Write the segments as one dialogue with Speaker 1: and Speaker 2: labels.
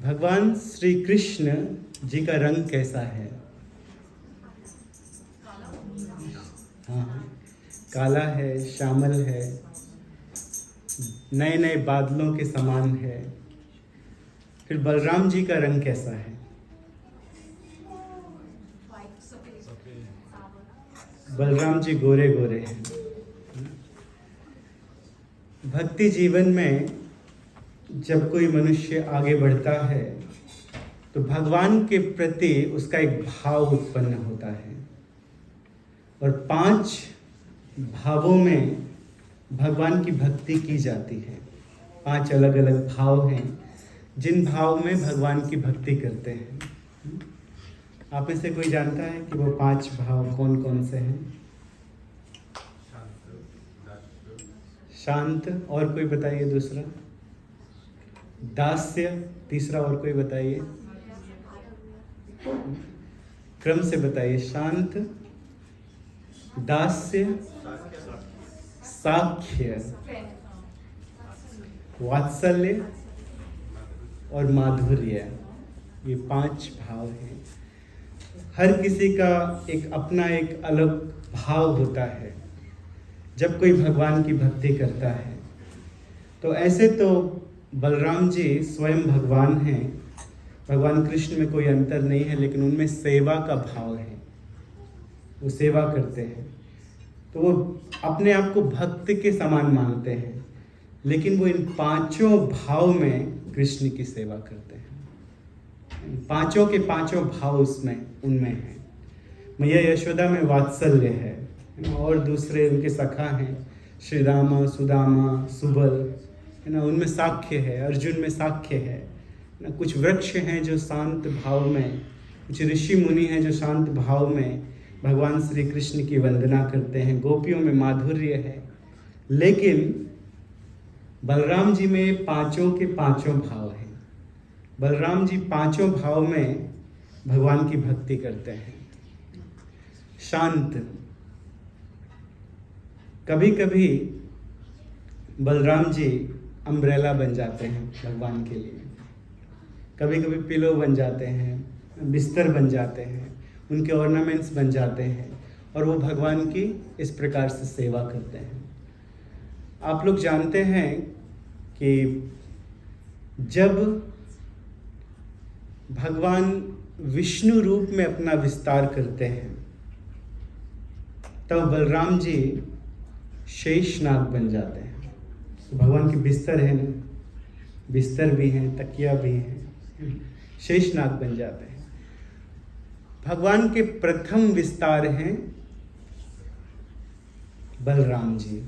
Speaker 1: भगवान श्री कृष्ण जी का रंग कैसा है? हाँ, काला है, श्यामल है, नए नए बादलों के समान है। फिर बलराम जी का रंग कैसा है? बलराम जी गोरे गोरे हैं। भक्ति जीवन में जब कोई मनुष्य आगे बढ़ता है तो भगवान के प्रति उसका एक भाव उत्पन्न होता है, और 5 भावों में भगवान की भक्ति की जाती है। 5 अलग अलग भाव हैं जिन भाव में भगवान की भक्ति करते हैं। आप में से कोई जानता है कि वो 5 भाव कौन कौन से हैं? शांत, और कोई बताइए दूसरा? दास्य, तीसरा, और कोई बताइए? क्रम से बताइए। शांत, दास्य, साख्य, वात्सल्य और माधुर्य। ये 5 भाव हैं। हर किसी का एक अपना एक अलग भाव होता है जब कोई भगवान की भक्ति करता है। तो ऐसे तो बलराम जी स्वयं भगवान हैं, भगवान कृष्ण में कोई अंतर नहीं है, लेकिन उनमें सेवा का भाव है, वो सेवा करते हैं। तो वो अपने आप को भक्त के समान मानते हैं, लेकिन वो इन 5 भाव में कृष्ण की सेवा करते हैं। 5 के 5 भाव उसमें उनमें हैं। मैया यशोदा में वात्सल्य है, और दूसरे उनके सखा हैं, श्री रामा, सुदामा, सुबल, है ना, उनमें साख्य है, अर्जुन में साख्य है ना। कुछ वृक्ष हैं जो शांत भाव में, कुछ ऋषि मुनि हैं जो शांत भाव में भगवान श्री कृष्ण की वंदना करते हैं। गोपियों में माधुर्य है, लेकिन बलराम जी में 5 के 5 भाव हैं। बलराम जी 5 भाव में भगवान की भक्ति करते हैं। शांत, कभी कभी बलराम जी अम्ब्रेला बन जाते हैं भगवान के लिए, कभी कभी पिलो बन जाते हैं, बिस्तर बन जाते हैं, उनके ऑर्नामेंट्स बन जाते हैं, और वो भगवान की इस प्रकार से सेवा करते हैं। आप लोग जानते हैं कि जब भगवान विष्णु रूप में अपना विस्तार करते हैं तब बलराम जी शेषनाग बन जाते हैं। तो भगवान के बिस्तर है ना, बिस्तर भी हैं, तकिया भी हैं, शेषनाग बन जाते हैं। भगवान के प्रथम विस्तार हैं बलराम जी,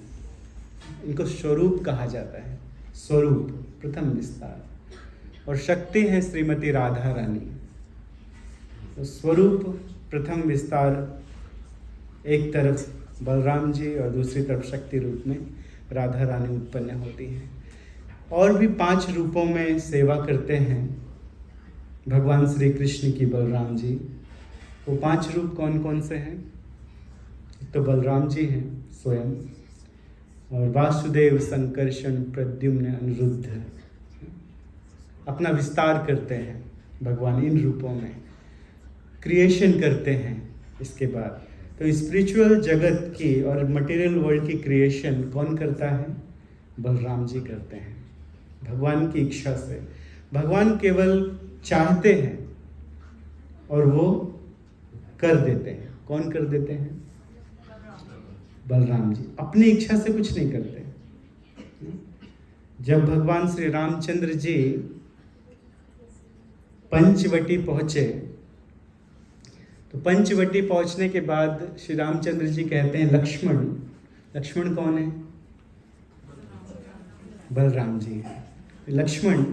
Speaker 1: इनको स्वरूप कहा जाता है। स्वरूप प्रथम विस्तार, और शक्ति है श्रीमती राधा रानी। तो स्वरूप प्रथम विस्तार, एक तरफ बलराम जी और दूसरी तरफ शक्ति रूप में राधा रानी उत्पन्न होती हैं। और भी 5 रूपों में सेवा करते हैं भगवान श्री कृष्ण की बलराम जी। वो 5 रूप कौन कौन से हैं? तो बलराम जी हैं स्वयं, और वासुदेव, संकर्षण, प्रद्युम्न, अनिरुद्ध अपना विस्तार करते हैं भगवान इन रूपों में, क्रिएशन करते हैं। इसके बाद तो स्पिरिचुअल जगत की और मटेरियल वर्ल्ड की क्रिएशन कौन करता है? बलराम जी करते हैं, भगवान की इच्छा से। भगवान केवल चाहते हैं और वो कर देते हैं। कौन कर देते हैं? बलराम जी अपनी इच्छा से कुछ नहीं करते। जब भगवान श्री रामचंद्र जी पंचवटी पहुंचे, तो पंचवटी पहुंचने के बाद श्री रामचंद्र जी कहते हैं लक्ष्मण। लक्ष्मण कौन है? बलराम जी हैं। लक्ष्मण,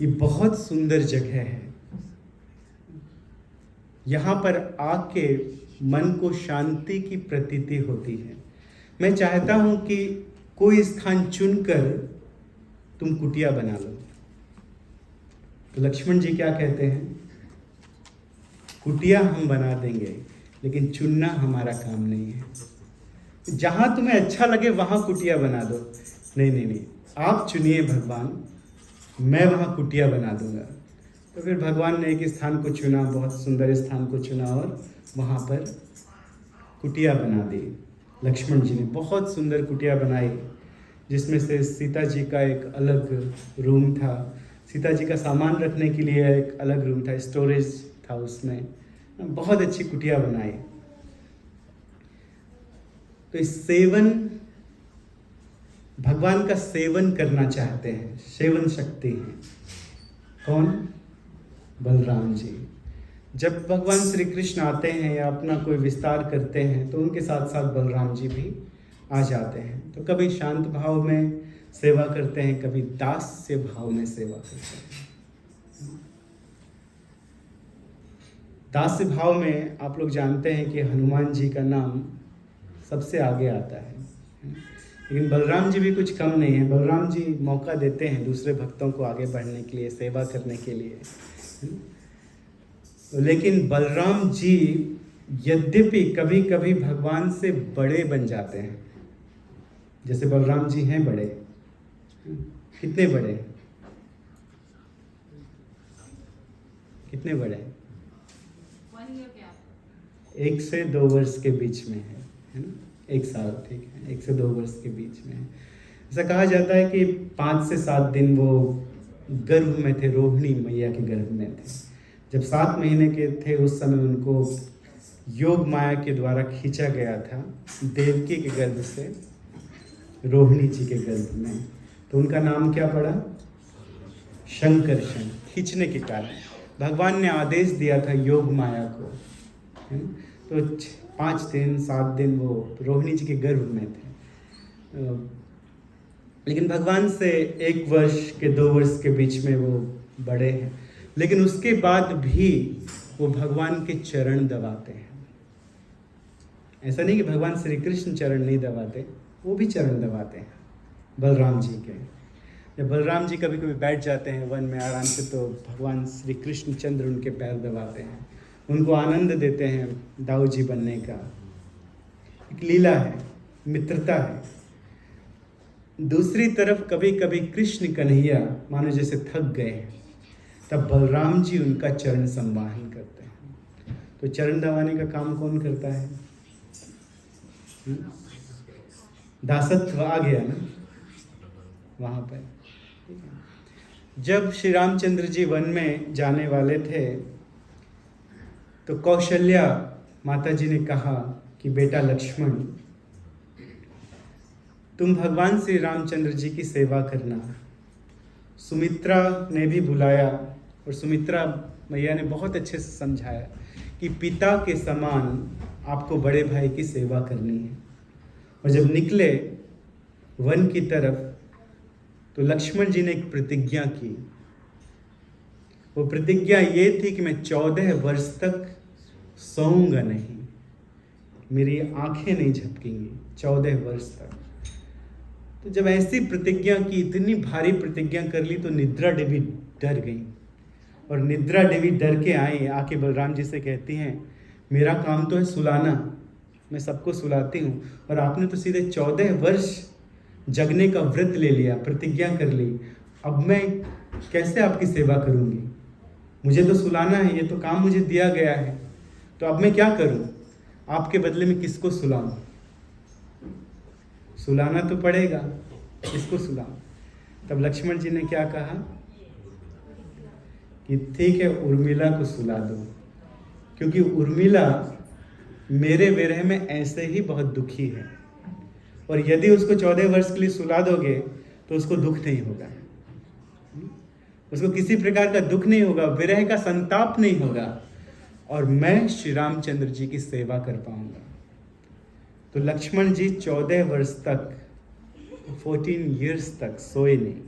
Speaker 1: ये बहुत सुंदर जगह है, यहाँ पर आके मन को शांति की प्रतीति होती है। मैं चाहता हूं कि कोई स्थान चुनकर तुम कुटिया बना लो। तो लक्ष्मण जी क्या कहते हैं? कुटिया हम बना देंगे, लेकिन चुनना हमारा काम नहीं है। जहां तुम्हें अच्छा लगे वहां कुटिया बना दो। नहीं नहीं नहीं, आप चुनिए भगवान, मैं वहाँ कुटिया बना दूंगा। तो फिर भगवान ने एक स्थान को चुना, बहुत सुंदर स्थान को चुना और वहाँ पर कुटिया बना दी। लक्ष्मण जी ने बहुत सुंदर कुटिया बनाई, जिसमें से सीता जी का एक अलग रूम था, सीता जी का सामान रखने के लिए एक अलग रूम था, स्टोरेज था उसमें। बहुत अच्छी कुटिया बनाई। तो इस सेवन, भगवान का सेवन करना चाहते हैं, सेवन शक्ति है। कौन? बलराम जी। जब भगवान श्री कृष्ण आते हैं या अपना कोई विस्तार करते हैं तो उनके साथ साथ बलराम जी भी आ जाते हैं। तो कभी शांत भाव में सेवा करते हैं, कभी दास्य भाव में सेवा करते हैं। दास्य भाव में आप लोग जानते हैं कि हनुमान जी का नाम सबसे आगे आता है, लेकिन बलराम जी भी कुछ कम नहीं है। बलराम जी मौका देते हैं दूसरे भक्तों को आगे बढ़ने के लिए, सेवा करने के लिए। लेकिन बलराम जी यद्यपि कभी कभी भगवान से बड़े बन जाते हैं। जैसे बलराम जी हैं बड़े, कितने बड़े? कितने बड़े? 1 से 2 वर्ष के बीच में है ना? 1 साल, ठीक है, 1 से 2 वर्ष के बीच में है। ऐसा कहा जाता है कि 5 से 7 दिन वो गर्भ में थे, रोहिणी मैया के गर्भ में थे। जब 7 महीने के थे उस समय उनको योग माया के द्वारा खींचा गया था देवकी के गर्भ से रोहिणी जी के गर्भ में। तो उनका नाम क्या पड़ा? शंकरषण। खींचने के कारण भगवान ने आदेश दिया था योग माया को, है ना? तो 5 दिन 7 दिन वो रोहिणी जी के गर्भ में थे। लेकिन भगवान से 1 वर्ष के 2 वर्ष के बीच में वो बड़े हैं। लेकिन उसके बाद भी वो भगवान के चरण दबाते हैं। ऐसा नहीं कि भगवान श्री कृष्ण चरण नहीं दबाते, वो भी चरण दबाते हैं बलराम जी के। जब बलराम जी कभी कभी बैठ जाते हैं वन में आराम से, तो भगवान श्री कृष्ण चंद्र उनके पैर दबाते हैं, उनको आनंद देते हैं दाऊ जी बनने का। एक लीला है, मित्रता है। दूसरी तरफ कभी कभी कृष्ण कन्हैया मानो जैसे थक गए हैं, तब बलराम जी उनका चरण संवाहन करते हैं। तो चरण दबाने का काम कौन करता है? दासत्व आ गया ना वहाँ पर। जब श्री रामचंद्र जी वन में जाने वाले थे तो कौशल्या माता जी ने कहा कि बेटा लक्ष्मण, तुम भगवान श्री रामचंद्र जी की सेवा करना। सुमित्रा ने भी बुलाया और सुमित्रा मैया ने बहुत अच्छे से समझाया कि पिता के समान आपको बड़े भाई की सेवा करनी है। और जब निकले वन की तरफ तो लक्ष्मण जी ने एक प्रतिज्ञा की। वो प्रतिज्ञा ये थी कि मैं 14 वर्ष तक सोऊंगा नहीं, मेरी आंखें नहीं झपकेंगी 14 वर्ष तक। तो जब ऐसी प्रतिज्ञा की, इतनी भारी प्रतिज्ञा कर ली, तो निद्रा देवी डर गई। और निद्रा देवी डर के आई, आके बलराम जी से कहती हैं मेरा काम तो है सुलाना, मैं सबको सुलाती हूँ, और आपने तो सीधे 14 वर्ष जगने का व्रत ले लिया, प्रतिज्ञा कर ली। अब मैं कैसे आपकी सेवा करूँगी? मुझे तो सुलाना है, ये तो काम मुझे दिया गया है। तो अब मैं क्या करूँ? आपके बदले में किसको सुलाऊँ? सुलाना तो पड़ेगा, किसको सुलाऊँ? तब लक्ष्मण जी ने क्या कहा कि ठीक है, उर्मिला को सुला दो, क्योंकि उर्मिला मेरे विरह में ऐसे ही बहुत दुखी है, और यदि उसको 14 वर्ष के लिए सुला दोगे तो उसको दुख नहीं होगा, उसको किसी प्रकार का दुख नहीं होगा, विरह का संताप नहीं होगा, और मैं श्री रामचंद्र जी की सेवा कर पाऊंगा। तो लक्ष्मण जी 14 वर्ष तक, 14 years तक सोए नहीं।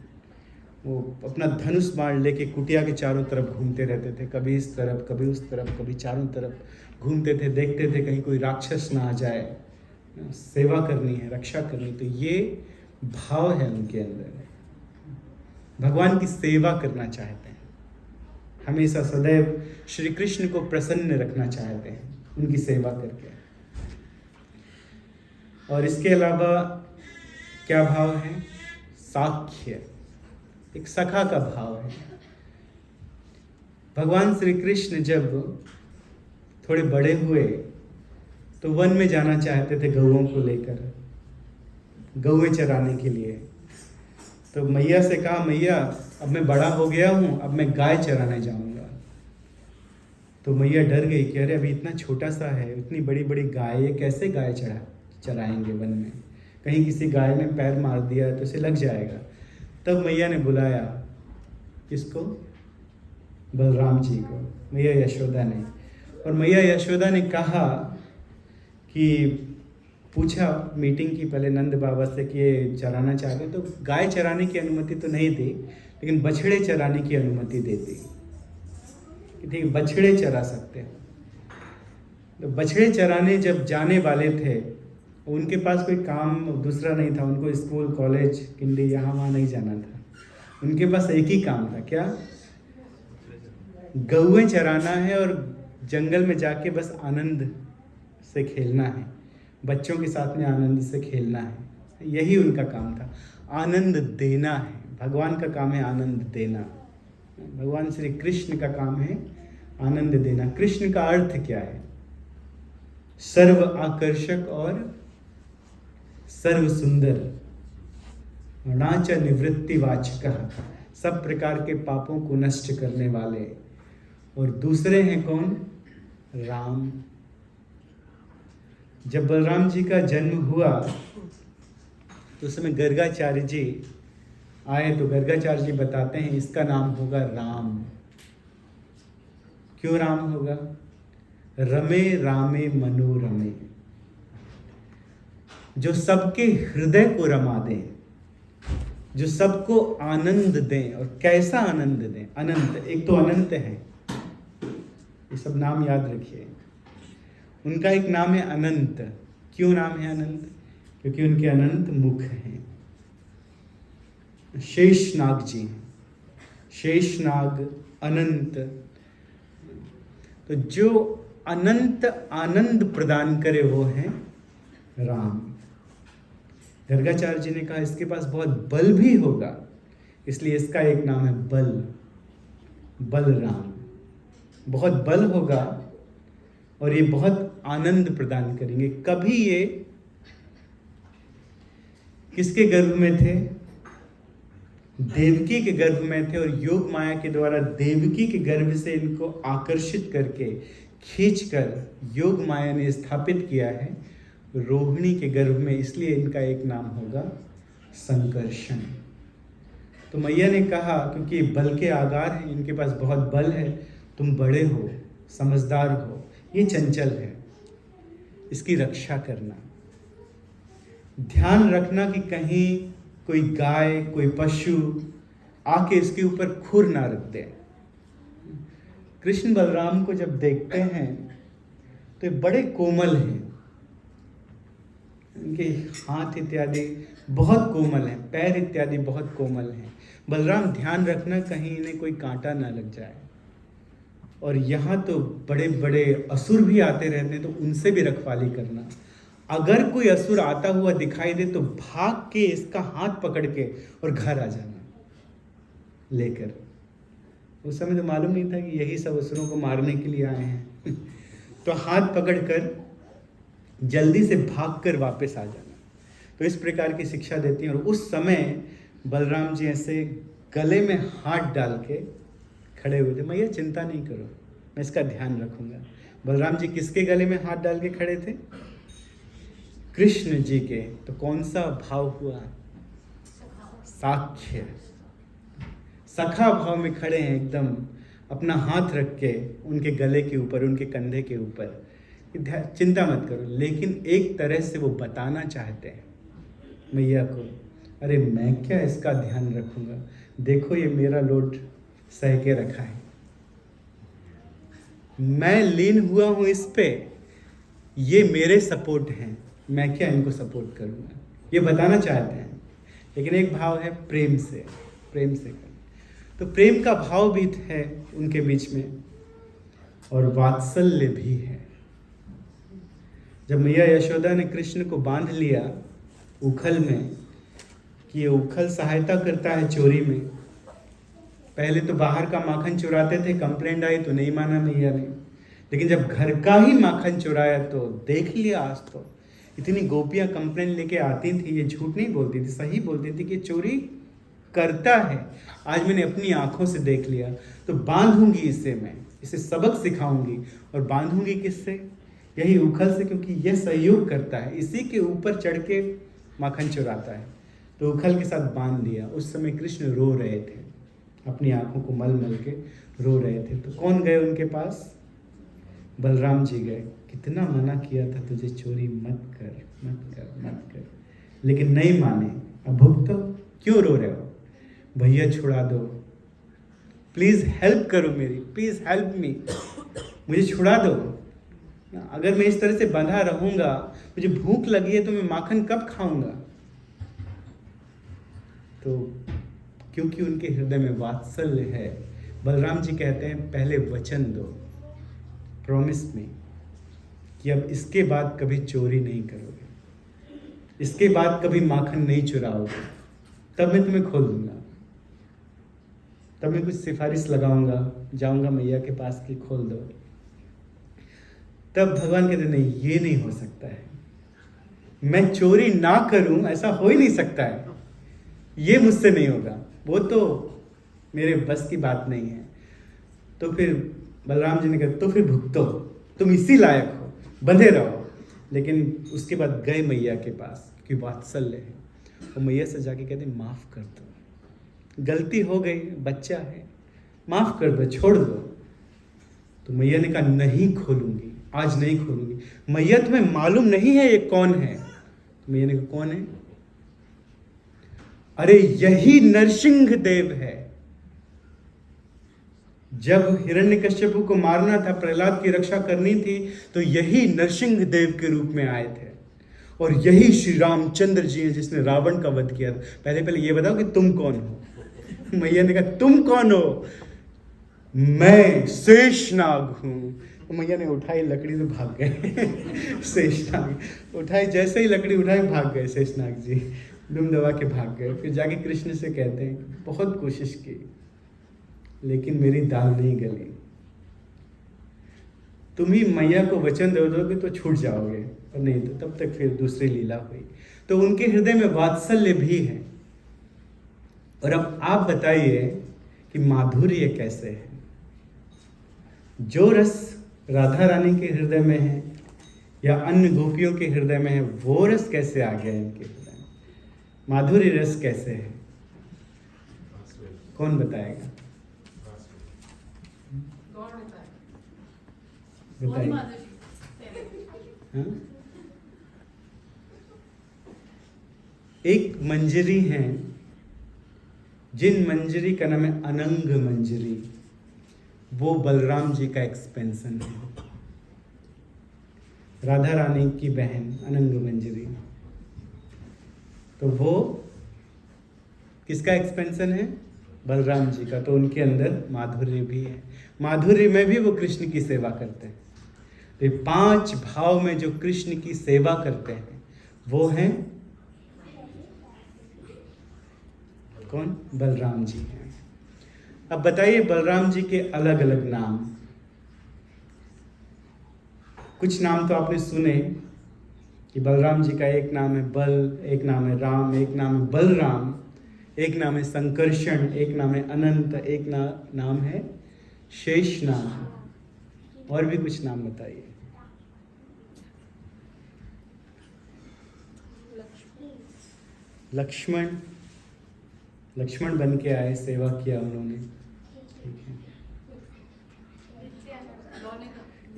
Speaker 1: वो अपना धनुष बाण लेके कुटिया के चारों तरफ घूमते रहते थे, कभी इस तरफ कभी उस तरफ, कभी चारों तरफ घूमते थे, देखते थे कहीं कोई राक्षस ना आ जाए। सेवा करनी है, रक्षा करनी, तो ये भाव है उनके अंदर। भगवान की सेवा करना चाहते हैं, हमेशा सदैव श्री कृष्ण को प्रसन्न रखना चाहते हैं उनकी सेवा करके। और इसके अलावा क्या भाव है? साख्य, एक सखा का भाव है। भगवान श्री कृष्ण जब थोड़े बड़े हुए तो वन में जाना चाहते थे गौओं को लेकर, गौएं चराने के लिए। तो मैया से कहा, मैया अब मैं बड़ा हो गया हूँ, अब मैं गाय चराने जाऊँगा। तो मैया डर गई कि अरे अभी इतना छोटा सा है, इतनी बड़ी बड़ी गाय है, कैसे गाय चराएंगे वन में, कहीं किसी गाय ने पैर मार दिया तो उसे लग जाएगा। तब मैया ने बुलाया किसको? बलराम जी को, मैया यशोदा ने। और मैया यशोदा ने कहा कि पूछा मीटिंग की पहले नंद बाबा से कि ये चराना चाहते, तो गाय चराने की अनुमति तो नहीं दी, लेकिन बछड़े चराने की अनुमति दे दी कि ठीक बछड़े चरा सकते हैं। तो बछड़े चराने जब जाने वाले थे, उनके पास कोई काम दूसरा नहीं था, उनको स्कूल कॉलेज किंडी यहाँ वहाँ नहीं जाना था, उनके पास एक ही काम था, क्या? गौएं चराना है और जंगल में जाके बस आनंद से खेलना है, बच्चों के साथ में आनंद से खेलना है, यही उनका काम था। आनंद देना है, भगवान का काम है आनंद देना। भगवान श्री कृष्ण का काम है आनंद देना। कृष्ण का अर्थ क्या है? सर्व आकर्षक और सर्व सुंदर, नाच निवृत्तिवाचक, सब प्रकार के पापों को नष्ट करने वाले। और दूसरे हैं कौन? राम। जब बलराम जी का जन्म हुआ तो उस समय गर्गाचार्य जी आए, तो गर्गाचार्य जी बताते हैं इसका नाम होगा राम। क्यों राम होगा? रमे रामे मनोरमे, जो सबके हृदय को रमा दें, जो सबको आनंद दें। और कैसा आनंद दें? अनंत, एक तो अनंत है, ये सब नाम याद रखिए। उनका एक नाम है अनंत। क्यों नाम है अनंत? क्योंकि उनके अनंत मुख हैं। शेषनाग जी, शेषनाग अनंत। तो जो अनंत आनंद प्रदान करे वो है राम। गर्गाचार्य जी ने कहा इसके पास बहुत बल भी होगा, इसलिए इसका एक नाम है बल, बलराम। बहुत बल होगा और ये बहुत आनंद प्रदान करेंगे। कभी ये किसके गर्भ में थे? देवकी के गर्भ में थे। और योग माया के द्वारा देवकी के गर्भ से इनको आकर्षित करके खींचकर योग माया ने स्थापित किया है रोहिणी के गर्भ में, इसलिए इनका एक नाम होगा संकर्षण। तो मैया ने कहा क्योंकि बल के आगार हैं, इनके पास बहुत बल है, तुम बड़े हो, समझदार हो, ये चंचल है, इसकी रक्षा करना, ध्यान रखना कि कहीं कोई गाय कोई पशु आके इसके ऊपर खुर ना रख दे। कृष्ण बलराम को जब देखते हैं तो बड़े कोमल हैं, उनके हाथ इत्यादि बहुत कोमल हैं, पैर इत्यादि बहुत कोमल हैं। बलराम ध्यान रखना कहीं इन्हें कोई कांटा ना लग जाए। और यहाँ तो बड़े बड़े असुर भी आते रहते हैं, तो उनसे भी रखवाली करना। अगर कोई असुर आता हुआ दिखाई दे तो भाग के इसका हाथ पकड़ के और घर आ जाना लेकर। उस समय तो मालूम नहीं था कि यही सब असुरों को मारने के लिए आए हैं तो हाथ पकड़कर जल्दी से भागकर वापस आ जाना। तो इस प्रकार की शिक्षा देती हैं। और उस समय बलराम जी ऐसे गले में हाथ डाल के खड़े हुए थे। मैया चिंता नहीं करो, मैं इसका ध्यान रखूंगा। बलराम जी किसके गले में हाथ डाल के खड़े थे? कृष्ण जी के। तो कौन सा भाव हुआ? साख्य, सखा भाव में खड़े हैं, एकदम अपना हाथ रख के उनके गले के ऊपर, उनके कंधे के ऊपर। चिंता मत करो। लेकिन एक तरह से वो बताना चाहते हैं मैया को, अरे मैं क्या इसका ध्यान रखूंगा, देखो ये मेरा लोड सह के रखा है, मैं लीन हुआ हूं इस पे, ये मेरे सपोर्ट हैं, मैं क्या इनको सपोर्ट करूंगा, ये बताना चाहते हैं। लेकिन एक भाव है प्रेम से, प्रेम से कर। तो प्रेम का भाव भी है उनके बीच में और वात्सल्य भी है। जब मैया यशोदा ने कृष्ण को बांध लिया उखल में कि ये उखल सहायता करता है चोरी में, पहले तो बाहर का माखन चुराते थे, कंप्लेंट आई तो नहीं माना मैया ने, लेकिन जब घर का ही माखन चुराया तो देख लिया। आज तो इतनी गोपियां कंप्लेंट लेके आती थी, ये झूठ नहीं बोलती थी, सही बोलती थी कि चोरी करता है। आज मैंने अपनी आंखों से देख लिया, तो बांधूंगी इसे, मैं इसे सबक सिखाऊंगी। और बांधूंगी किससे? यही उखल से, क्योंकि यह सहयोग करता है, इसी के ऊपर चढ़ के माखन चुराता है। तो उखल के साथ बांध दिया। उस समय कृष्ण रो रहे थे, अपनी आंखों को मल मल के रो रहे थे। तो कौन गए उनके पास? बलराम जी गए। कितना मना किया था, तुझे चोरी मत कर, मत कर, मत कर, लेकिन नहीं माने। अब भुगतो। क्यों रो रहे हो? भैया छुड़ा दो, प्लीज हेल्प करो मेरी, प्लीज हेल्प मी, मुझे छुड़ा दो। अगर मैं इस तरह से बंधा रहूंगा, मुझे भूख लगी है तो मैं माखन कब खाऊंगा? तो क्योंकि उनके हृदय में वात्सल्य है, बलराम जी कहते हैं पहले वचन दो, प्रॉमिस में, कि अब इसके बाद कभी चोरी नहीं करोगे, इसके बाद कभी माखन नहीं चुराओगे, तब मैं तुम्हें खोल दूंगा, तब मैं कुछ सिफारिश लगाऊंगा, जाऊंगा मैया के पास कि खोल दो। तब भगवान कहते नहीं, ये नहीं हो सकता है, मैं चोरी ना करूं ऐसा हो ही नहीं सकता है, ये मुझसे नहीं होगा, वो तो मेरे बस की बात नहीं है। तो फिर बलराम जी ने कहा तो फिर भुगतो, तुम इसी लायक हो, बंधे रहो। लेकिन उसके बाद गए मैया के पास, क्योंकि वात्सल्य है। वो मैया से जाके कहते माफ कर दो, गलती हो गई, बच्चा है, माफ कर दो, छोड़ दो। तो मैया ने कहा नहीं खोलूंगी, आज नहीं खोलूंगी। मैया तुम्हें मालूम नहीं है ये कौन है? तो मैया ने कहा कौन है? अरे यही नरसिंह देव है। जब हिरण्यकश्यप को मारना था, प्रहलाद की रक्षा करनी थी, तो यही नरसिंह देव के रूप में आए थे। और यही श्री रामचंद्र जी हैं जिसने रावण का वध किया था। पहले ये बताओ कि तुम कौन हो? मैया ने कहा तुम कौन हो? मैं शेषनाग हूं। तो मैया ने उठाई लकड़ी तो भाग गए शेषनाग उठाई, जैसे ही लकड़ी उठाई भाग गए शेषनाग जी, दुम दबा के भाग गए। फिर जाके कृष्ण से कहते हैं बहुत कोशिश की लेकिन मेरी दाल नहीं गली, तुम ही मैया को वचन दे दोगे तो छूट जाओगे, और नहीं तो तब तक फिर दूसरी लीला हुई। तो उनके हृदय में वात्सल्य भी है। और अब आप बताइए कि माधुर्य कैसे है? जो रस राधा रानी के हृदय में है या अन्य गोपियों के हृदय में है, वो रस कैसे आ गया इनके हृदय में? माधुर्य रस कैसे है? कौन बताएगा? बताइए। हाँ? एक मंजरी है, जिन मंजरी का नाम है अनंग मंजरी, वो बलराम जी का एक्सपेंशन है। राधा रानी की बहन अनंग मंजरी, तो वो किसका एक्सपेंशन है? बलराम जी का। तो उनके अंदर माधुर्य भी है, माधुर्य में भी वो कृष्ण की सेवा करते हैं। तो 5 भाव में जो कृष्ण की सेवा करते हैं वो हैं कौन? बलराम जी हैं। अब बताइए बलराम जी के अलग अलग नाम। कुछ नाम तो आपने सुने कि बलराम जी का एक नाम है बल, एक नाम है राम, एक नाम है बलराम, एक नाम है संकर्षण, एक नाम है अनंत, एक नाम है शेषनाग। और भी कुछ नाम बताइए। लक्ष्मण, लक्ष्मण बन के आए, सेवा किया उन्होंने, ठीक है।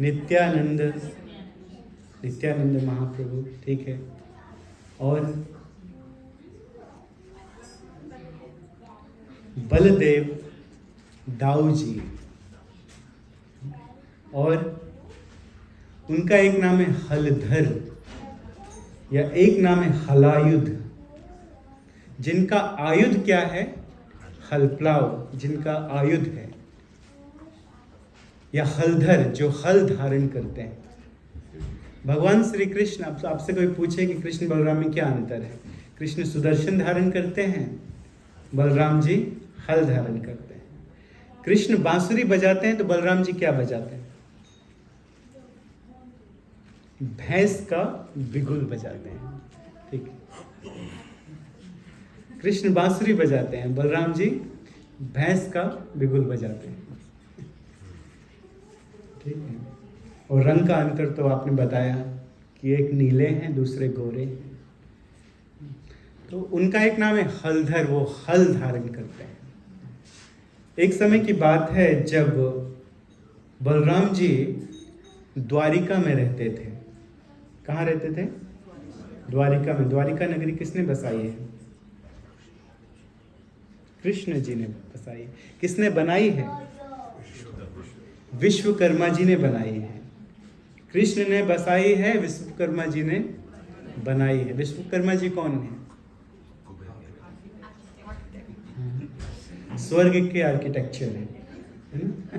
Speaker 1: नित्यानंद, नित्यानंद महाप्रभु, ठीक है। और बलदेव, दाऊ जी, और उनका एक नाम है हलधर या एक नाम है हलायुध, जिनका आयुध क्या है? हलप्लाव, जिनका आयुध है, या हलधर जो हल धारण करते हैं। भगवान श्री कृष्ण, आपसे कोई पूछे कि कृष्ण बलराम में क्या अंतर है? कृष्ण सुदर्शन धारण करते हैं, बलराम जी हल धारण करते हैं। कृष्ण बांसुरी बजाते हैं तो बलराम जी क्या बजाते हैं? भैंस का बिगुल बजाते हैं। ठीक, कृष्ण बांसुरी बजाते हैं, बलराम जी भैंस का बिगुल बजाते हैं। ठीक है। और रंग का अंतर तो आपने बताया कि एक नीले हैं, दूसरे गोरे हैं। तो उनका एक नाम है हलधर, वो हल धारण करते हैं। एक समय की बात है जब बलराम जी द्वारिका में रहते थे। कहाँ रहते थे? द्वारिका में। द्वारिका नगरी किसने बसाई है? कृष्ण जी ने बसाई है। किसने बनाई है? विश्वकर्मा जी ने बनाई है। कृष्ण ने बसाई है, विश्वकर्मा जी ने बनाई है। विश्वकर्मा जी कौन है? स्वर्ग के आर्किटेक्चर है ना?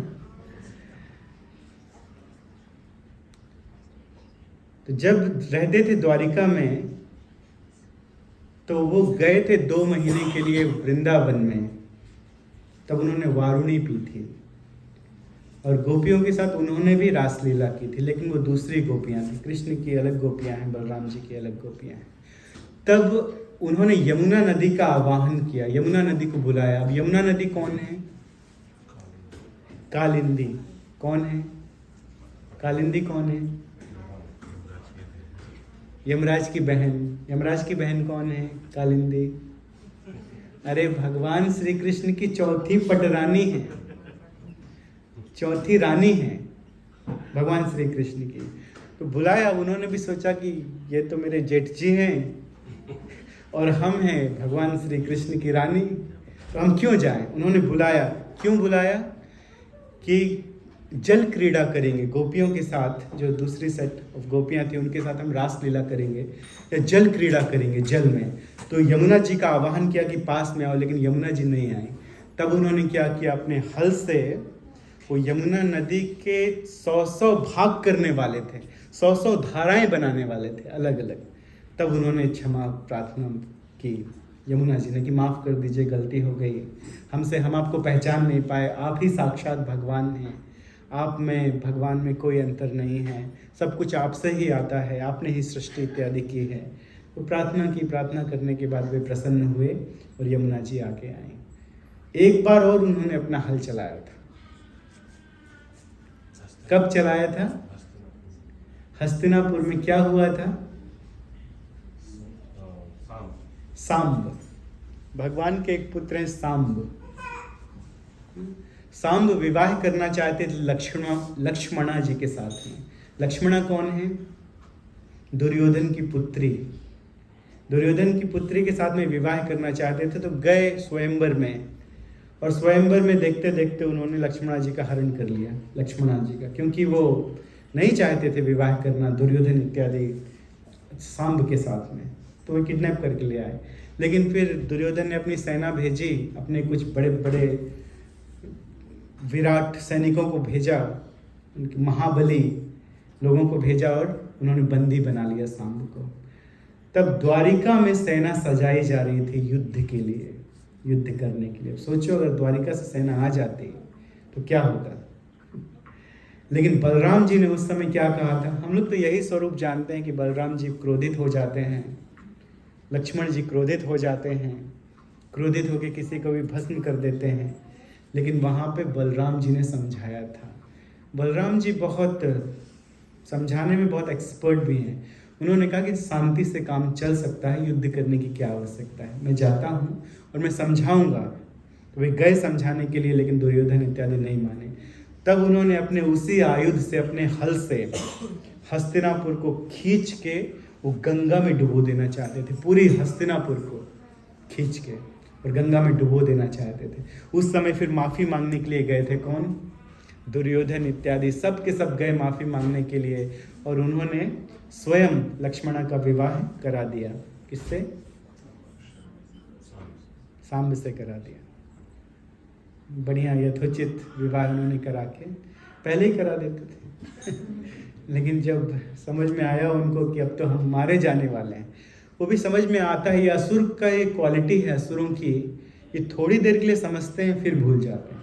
Speaker 1: तो जब रहते थे द्वारिका में तो वो गए थे 2 महीने के लिए वृंदावन में। तब उन्होंने वारुणी पी थी और गोपियों के साथ उन्होंने भी रासलीला की थी, लेकिन वो दूसरी गोपियां थी। कृष्ण की अलग गोपियां हैं, बलराम जी की अलग गोपियां हैं। तब उन्होंने यमुना नदी का आवाहन किया, यमुना नदी को बुलाया। अब यमुना नदी कौन है? कालिंदी। कौन है कालिंदी? कौन है? यमराज की बहन। यमराज की बहन कौन है? कालिंदी। अरे भगवान श्री कृष्ण की चौथी पटरानी है, चौथी रानी है भगवान श्री कृष्ण की। तो बुलाया। उन्होंने भी सोचा कि ये तो मेरे जेठ जी हैं और हम हैं भगवान श्री कृष्ण की रानी, तो हम क्यों जाएं? उन्होंने बुलाया। क्यों बुलाया? कि जल क्रीड़ा करेंगे गोपियों के साथ। जो दूसरी सेट ऑफ गोपियां थी उनके साथ हम रास लीला करेंगे या जल क्रीड़ा करेंगे जल में। तो यमुना जी का आवाहन किया कि पास में आओ, लेकिन यमुना जी नहीं आई। तब उन्होंने क्या किया? अपने हल से वो यमुना नदी के 100 भाग करने वाले थे, 100 धाराएं बनाने वाले थे अलग अलग। तब उन्होंने क्षमा प्रार्थना की यमुना जी ने कि माफ़ कर दीजिए, गलती हो गई हमसे, हम आपको पहचान नहीं पाए, आप ही साक्षात भगवान हैं, आप में भगवान में कोई अंतर नहीं है, सब कुछ आपसे ही आता है, आपने ही सृष्टि इत्यादि की है। तो प्रार्थना की। प्रार्थना करने के बाद वे प्रसन्न हुए और यमुना जी आके आई। एक बार और उन्होंने अपना हल चलाया था। कब चलाया था? हस्तिनापुर में। क्या हुआ था? सांब। भगवान के एक पुत्र हैं सांब। सांब विवाह करना चाहते थे लक्ष्मणा जी के साथ में। लक्ष्मणा कौन है? दुर्योधन की पुत्री। दुर्योधन की पुत्री के साथ में विवाह करना चाहते थे। तो गए स्वयंवर में, और स्वयंवर में देखते देखते उन्होंने लक्ष्मणा जी का हरण कर लिया। लक्ष्मणा जी का, क्योंकि वो नहीं चाहते थे विवाह करना दुर्योधन इत्यादि सांब के साथ में, तो वो किडनैप करके ले आए। लेकिन फिर दुर्योधन ने अपनी सेना भेजी, अपने कुछ बड़े बड़े विराट सैनिकों को भेजा, उनके महाबली लोगों को भेजा और उन्होंने बंदी बना लिया सांब को। तब द्वारिका में सेना सजाई जा रही थी युद्ध के लिए, युद्ध करने के लिए। सोचो अगर द्वारिका से सेना आ जाती तो क्या होता। लेकिन बलराम जी ने उस समय क्या कहा था? हम लोग तो यही स्वरूप जानते हैं कि बलराम जी क्रोधित हो जाते हैं, लक्ष्मण जी क्रोधित हो जाते हैं, क्रोधित होकर किसी को भी भस्म कर देते हैं। लेकिन वहाँ पे बलराम जी ने समझाया था। बलराम जी बहुत समझाने में बहुत एक्सपर्ट भी हैं। उन्होंने कहा कि शांति से काम चल सकता है, युद्ध करने की क्या आवश्यकता है, मैं जाता हूँ और मैं समझाऊंगा। तो वे गए समझाने के लिए, लेकिन दुर्योधन इत्यादि नहीं माने। तब उन्होंने अपने उसी आयुध से, अपने हल से हस्तिनापुर को खींच के वो गंगा में डुबो देना चाहते थे। पूरी हस्तिनापुर को खींच के और गंगा में डुबो देना चाहते थे। उस समय फिर माफ़ी मांगने के लिए गए थे कौन? दुर्योधन इत्यादि सब के सब गए माफ़ी मांगने के लिए, और उन्होंने स्वयं लक्ष्मणा का विवाह करा दिया। किससे? सांब से करा दिया। बढ़िया यथोचित विवाह उन्होंने करा के पहले ही करा देते थे लेकिन जब समझ में आया उनको कि अब तो हम मारे जाने वाले हैं, वो भी समझ में आता है। ये असुर का एक क्वालिटी है असुरों की, ये थोड़ी देर के लिए समझते हैं फिर भूल जाते हैं।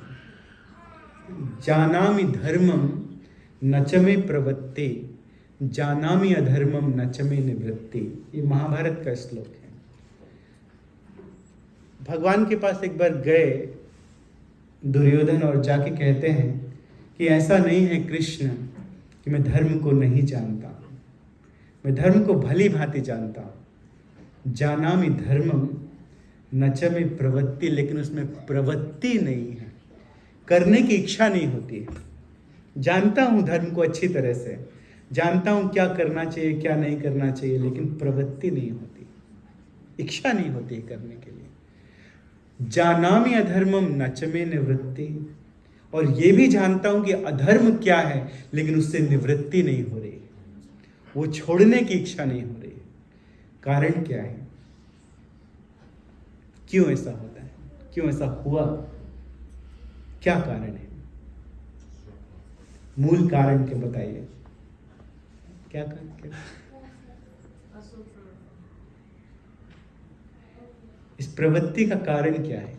Speaker 1: जानामि धर्मम न च मे प्रवत्ते, जानामि अधर्मम न च मे निवृत्ति। ये महाभारत का श्लोक है। भगवान के पास एक बार गए दुर्योधन और जाके कहते हैं कि ऐसा नहीं है कृष्ण कि मैं धर्म को नहीं जानता, मैं धर्म को भली भांति जानता हूँ। जानामि धर्मम न च मे प्रवृत्ति, लेकिन उसमें प्रवृत्ति नहीं है, करने की इच्छा नहीं होती है। जानता हूँ धर्म को अच्छी तरह से, जानता हूँ क्या करना चाहिए क्या नहीं करना चाहिए, लेकिन प्रवृत्ति नहीं होती, इच्छा नहीं होती करने के लिए। जानामि अधर्मम न च मे निवृत्ति, और ये भी जानता हूँ कि अधर्म क्या है, लेकिन उससे निवृत्ति नहीं हो रही, वो छोड़ने की इच्छा नहीं हो रही। कारण क्या है? क्यों ऐसा होता है? क्यों ऐसा हुआ? क्या कारण है? मूल कारण के बताइए। क्या कारण? इस प्रवृत्ति का कारण क्या है?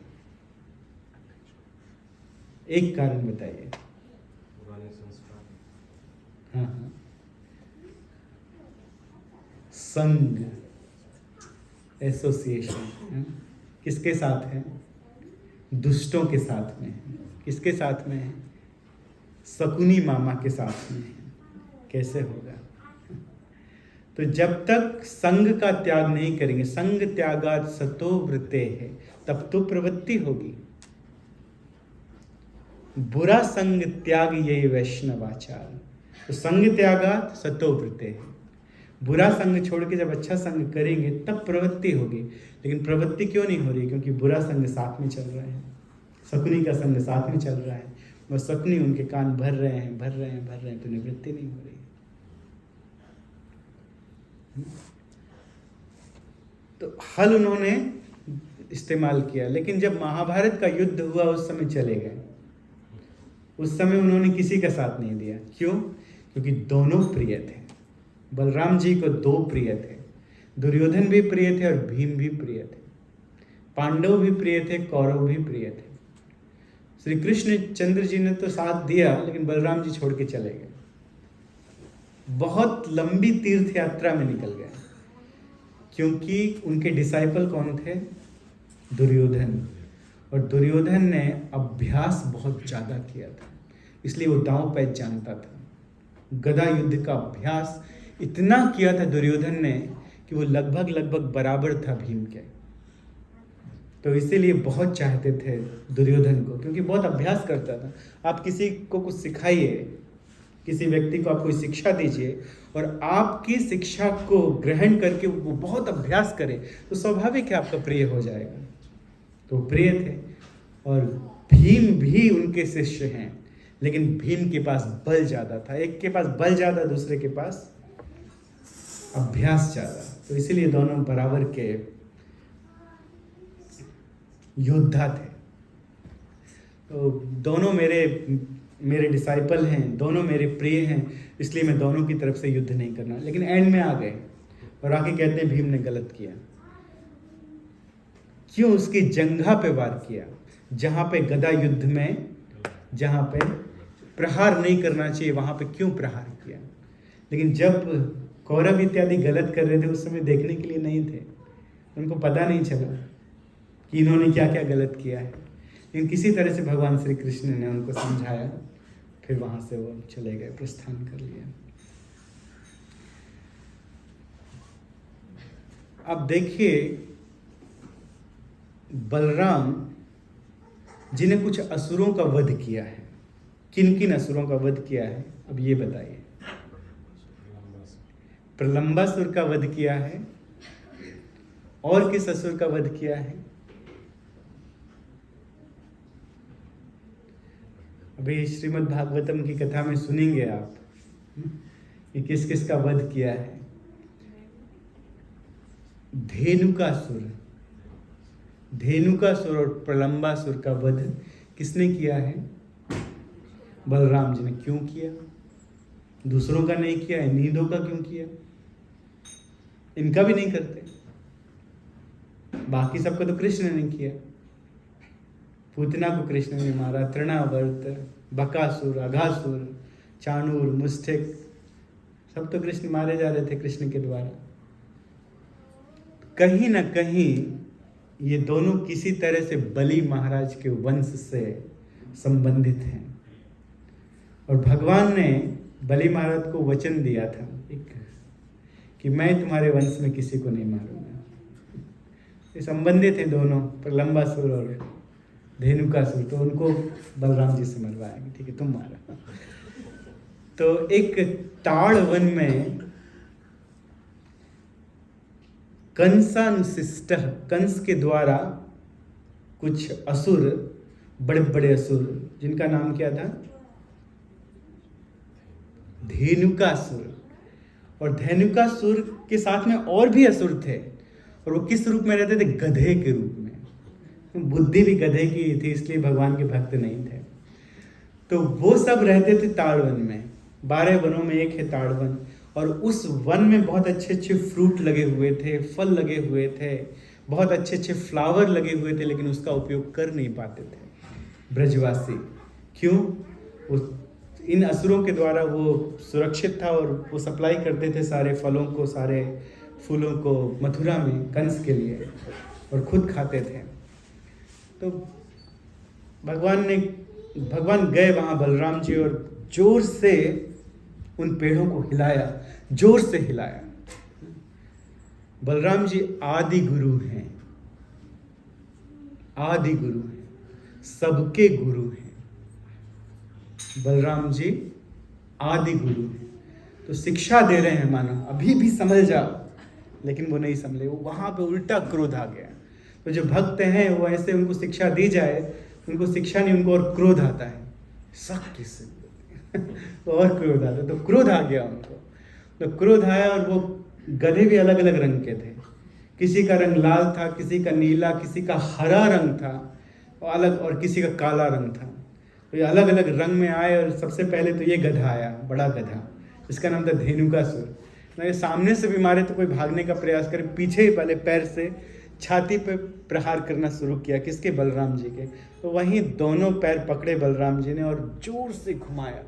Speaker 1: एक कारण बताइए। हाँ, संग, एसोसिएशन। किसके साथ है? दुष्टों के साथ में है। किसके साथ में है? शकुनी मामा के साथ में है। कैसे होगा? तो जब तक संग का त्याग नहीं करेंगे, संग त्यागात सतो वृत्ते है, तब तो प्रवृत्ति होगी। बुरा संग त्याग ये वैष्णवाचार। तो संग त्यागात सतो वृत्ते है, बुरा संग छोड़ के जब अच्छा संग करेंगे तब प्रवृत्ति होगी। लेकिन प्रवृत्ति क्यों नहीं हो रही? क्योंकि बुरा संग साथ में चल रहा है, शकुनी का संग साथ में चल रहा है, और शकुनी उनके कान भर रहे हैं, तो निवृत्ति नहीं हो रही। तो हल उन्होंने इस्तेमाल किया, लेकिन जब महाभारत का युद्ध हुआ उस समय चले गए। उस समय उन्होंने किसी का साथ नहीं दिया। क्यों? क्योंकि दोनों प्रिय थे। बलराम जी को दो प्रिय थे, दुर्योधन भी प्रिय थे और भीम भी प्रिय थे। पांडव भी प्रिय थे, कौरव भी प्रिय थे। श्री कृष्ण चंद्र जी ने तो साथ दिया, लेकिन बलराम जी छोड़ के चले गए। बहुत लंबी तीर्थ यात्रा में निकल गए, क्योंकि उनके डिसाइपल कौन थे? दुर्योधन। और दुर्योधन ने अभ्यास बहुत ज़्यादा किया था, इसलिए वो दांव पैच जानता था। गदा युद्ध का अभ्यास इतना किया था दुर्योधन ने कि वो लगभग बराबर था भीम के। तो इसीलिए बहुत चाहते थे दुर्योधन को, क्योंकि बहुत अभ्यास करता था। आप किसी को कुछ सिखाइए, किसी व्यक्ति को आप कोई शिक्षा दीजिए और आपकी शिक्षा को ग्रहण करके वो बहुत अभ्यास करे, तो स्वाभाविक है आपका प्रिय हो जाएगा। तो प्रिय थे। और भीम भी उनके शिष्य हैं, लेकिन भीम के पास बल ज़्यादा था। एक के पास बल ज़्यादा, दूसरे के पास अभ्यास ज़्यादा। तो इसीलिए दोनों बराबर के योद्धा थे। तो दोनों मेरे डिसाइपल हैं, दोनों मेरे प्रिय हैं, इसलिए मैं दोनों की तरफ से युद्ध नहीं करना। लेकिन एंड में आ गए और आके कहते हैं भीम ने गलत किया। क्यों? उसकी जंघा पे वार किया, जहां पे गदा युद्ध में जहां पे प्रहार नहीं करना चाहिए वहां पे क्यों प्रहार किया। लेकिन जब कौरव इत्यादि गलत कर रहे थे उस समय देखने के लिए नहीं थे, उनको पता नहीं चला कि इन्होंने क्या क्या गलत किया है। लेकिन किसी तरह से भगवान श्री कृष्ण ने उनको समझाया, फिर वहां से वो चले गए, प्रस्थान कर लिया। अब देखिए, बलराम जी ने कुछ असुरों का वध किया है। किन किन असुरों का वध किया है, अब ये बताइए। प्रलंबासुर का वध किया है, और किस असुर का वध किया है? अभी श्रीमद् भागवतम की कथा में सुनेंगे आप कि किस किस का वध किया है। धेनुकासुर और प्रलंबासुर का वध किसने किया है? बलराम जी ने। क्यों किया? दूसरों का नहीं किया, इन्हीं का क्यों किया? इनका भी नहीं करते, बाकी सबका तो कृष्ण ने किया। पूतना को कृष्ण ने मारा, तृणावर्त, बकासुर, अघासुर, चाणूर, मुष्टिक, सब तो कृष्ण मारे जा रहे थे कृष्ण के द्वारा। कहीं ना कहीं ये दोनों किसी तरह से बलि महाराज के वंश से संबंधित हैं। और भगवान ने बलि महाराज को वचन दिया था कि मैं तुम्हारे वंश में किसी को नहीं मारूंगा। ये संबंधित हैं दोनों, प्रलंबासुर और धेनुकासुर। तो उनको बलराम जी से मरवाएंगे, ठीक है तुम मारा। तो एक ताड़ वन में कंसानुशिष्ट, कंस के द्वारा कुछ असुर, बड़े बड़े असुर, जिनका नाम क्या था, धेनुकासुर। और धेनुकासुर के साथ में और भी असुर थे, और वो किस रूप में रहते थे, गधे के रूप में। बुद्धि भी गधे की थी, इसलिए भगवान के भक्त नहीं थे। तो वो सब रहते थे ताड़वन में। 12 वनों में एक है ताड़वन, और उस वन में बहुत अच्छे अच्छे फ्रूट लगे हुए थे, फल लगे हुए थे, बहुत अच्छे अच्छे फ्लावर लगे हुए थे, लेकिन उसका उपयोग कर नहीं पाते थे ब्रजवासी। क्यों? वो इन असुरों के द्वारा वो सुरक्षित था, और वो सप्लाई करते थे सारे फलों को, सारे फूलों को मथुरा में कंस के लिए, और खुद खाते थे। तो भगवान गए वहाँ बलराम जी, और जोर से उन पेड़ों को हिलाया, जोर से हिलाया। बलराम जी आदि गुरु हैं, आदि गुरु हैं, सबके गुरु हैं। बलराम जी आदि गुरु हैं। तो शिक्षा दे रहे हैं, मानो अभी भी समझ जाओ, लेकिन वो नहीं समझे। वो वहां पे उल्टा क्रोध आ गया। तो जो भक्त हैं वो ऐसे, उनको शिक्षा दी जाए, उनको शिक्षा नहीं, उनको और क्रोध आता है। शक किससे और क्रोध आता है, तो क्रोध आ गया उनको। तो क्रोध आया, और वो गधे भी अलग अलग रंग के थे। किसी का रंग लाल था, किसी का नीला, किसी का हरा रंग था, और अलग, और किसी का काला रंग था। तो ये अलग अलग रंग में आए। और सबसे पहले तो ये गधा आया, बड़ा गधा, इसका नाम था धेनुकासुर। ये सामने से भी मारे तो कोई भागने का प्रयास करे, पीछे ही पहले पैर से छाती पे प्रहार करना शुरू किया। किसके? बलराम जी के। तो वहीं दोनों पैर पकड़े बलराम जी ने, और जोर से घुमाया।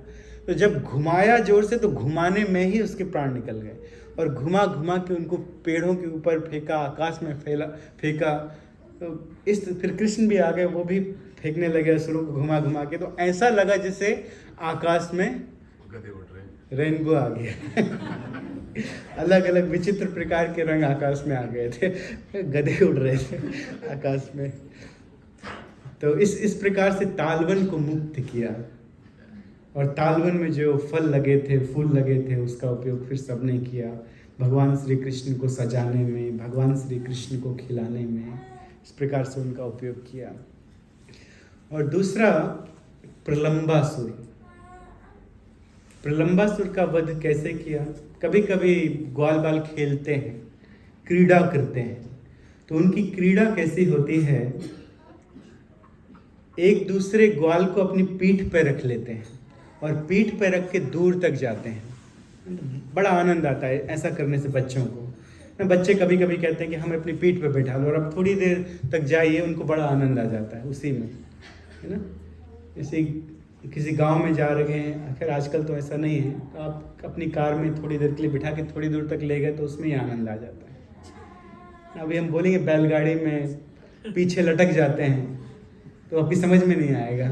Speaker 1: तो जब घुमाया जोर से, तो घुमाने में ही उसके प्राण निकल गए, और घुमा घुमा के उनको पेड़ों के ऊपर फेंका, आकाश में फेंका। तो फिर कृष्ण भी आ गए, वो भी फेंकने लगे असुरों को घुमा घुमा के। तो ऐसा लगा जैसे आकाश में
Speaker 2: गधे उड़ रहे,
Speaker 1: रेनबो आ गया। अलग अलग विचित्र प्रकार के रंग आकाश में आ गए थे, गधे उड़ रहे थे आकाश में। तो इस प्रकार से तालवन को मुक्त किया। और तालवन में जो फल लगे थे, फूल लगे थे, उसका उपयोग फिर सबने किया भगवान श्री कृष्ण को सजाने में, भगवान श्री कृष्ण को खिलाने में। इस प्रकार से उनका उपयोग किया। और दूसरा प्रलंबासुर। प्रलंबासुर का वध कैसे किया? कभी कभी ग्वाल बाल खेलते हैं, क्रीड़ा करते हैं। तो उनकी क्रीड़ा कैसी होती है, एक दूसरे ग्वाल को अपनी पीठ पर रख लेते हैं, और पीठ पर रख के दूर तक जाते हैं। बड़ा आनंद आता है ऐसा करने से बच्चों को। बच्चे कभी कभी कहते हैं कि हम अपनी पीठ पर बैठा लो, और अब थोड़ी देर तक जाइए, उनको बड़ा आनंद आ जाता है उसी में, है ना। जैसे किसी गांव में जा रहे हैं, आखिर आजकल तो ऐसा नहीं है, तो आप अपनी कार में थोड़ी देर के लिए बिठा के थोड़ी दूर तक ले गए, तो उसमें ही आनंद आ जाता है। अभी हम बोलेंगे बैलगाड़ी में पीछे लटक जाते हैं, तो आपकी समझ में नहीं आएगा।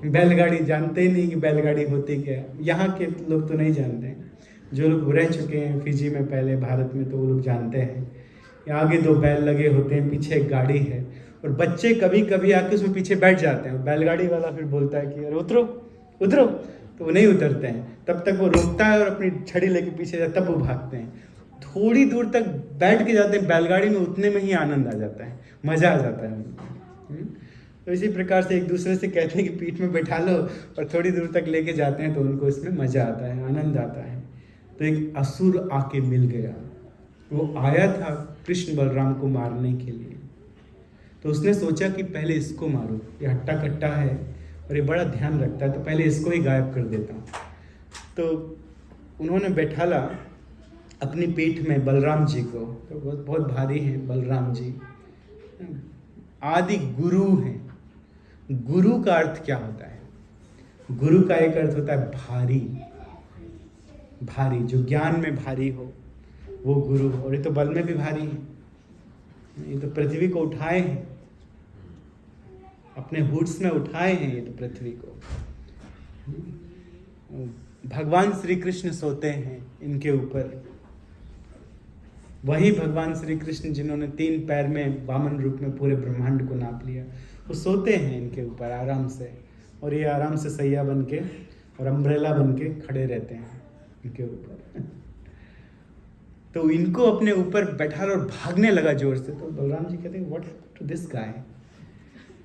Speaker 1: बैलगाड़ी जानते ही नहीं कि बैलगाड़ी होती क्या है। यहाँ के लोग तो नहीं जानते हैं, जो लोग रह चुके हैं फिजी में पहले, भारत में, तो वो लोग जानते हैं। आगे 2 बैल लगे होते हैं, पीछे एक गाड़ी है, और बच्चे कभी कभी आके उसमें पीछे बैठ जाते हैं। बैलगाड़ी वाला फिर बोलता है कि अरे उतरो उतरो, तो वो नहीं उतरते हैं। तब तक वो रोकता है और अपनी छड़ी लेके पीछे जाता, तब वो भागते हैं। थोड़ी दूर तक बैठ के जाते हैं बैलगाड़ी में, उतने में ही आनंद आ जाता है, मज़ा आ जाता है। तो इसी प्रकार से एक दूसरे से कहते हैं कि पीठ में बैठा लो, और थोड़ी दूर तक लेके जाते हैं, तो उनको इसमें मज़ा आता है, आनंद आता है। तो एक असुर आके मिल गया, वो आया था कृष्ण बलराम को मारने के लिए। तो उसने सोचा कि पहले इसको मारो, ये हट्टा कट्टा है और ये बड़ा ध्यान रखता है, तो पहले इसको ही गायब कर देता हूँ। तो उन्होंने बैठाला अपनी पीठ में बलराम जी को। तो बहुत भारी हैं बलराम जी, आदि गुरु हैं। गुरु का अर्थ क्या होता है? गुरु का एक अर्थ होता है भारी, भारी, जो ज्ञान में भारी हो वो गुरु। और ये तो बल में भी भारी है, ये तो पृथ्वी को उठाए हैं, अपने हुड्स में उठाए हैं ये तो पृथ्वी को। भगवान श्री कृष्ण सोते हैं इनके ऊपर, वही भगवान श्री कृष्ण जिन्होंने 3 पैर में वामन रूप में पूरे ब्रह्मांड को नाप लिया, वो सोते हैं इनके ऊपर आराम से, और ये आराम से सैया बन के और अम्ब्रेला बन के खड़े रहते हैं इनके ऊपर। तो इनको अपने ऊपर बैठा और भागने लगा जोर से। तो बलराम जी कहते हैं what happened to this guy,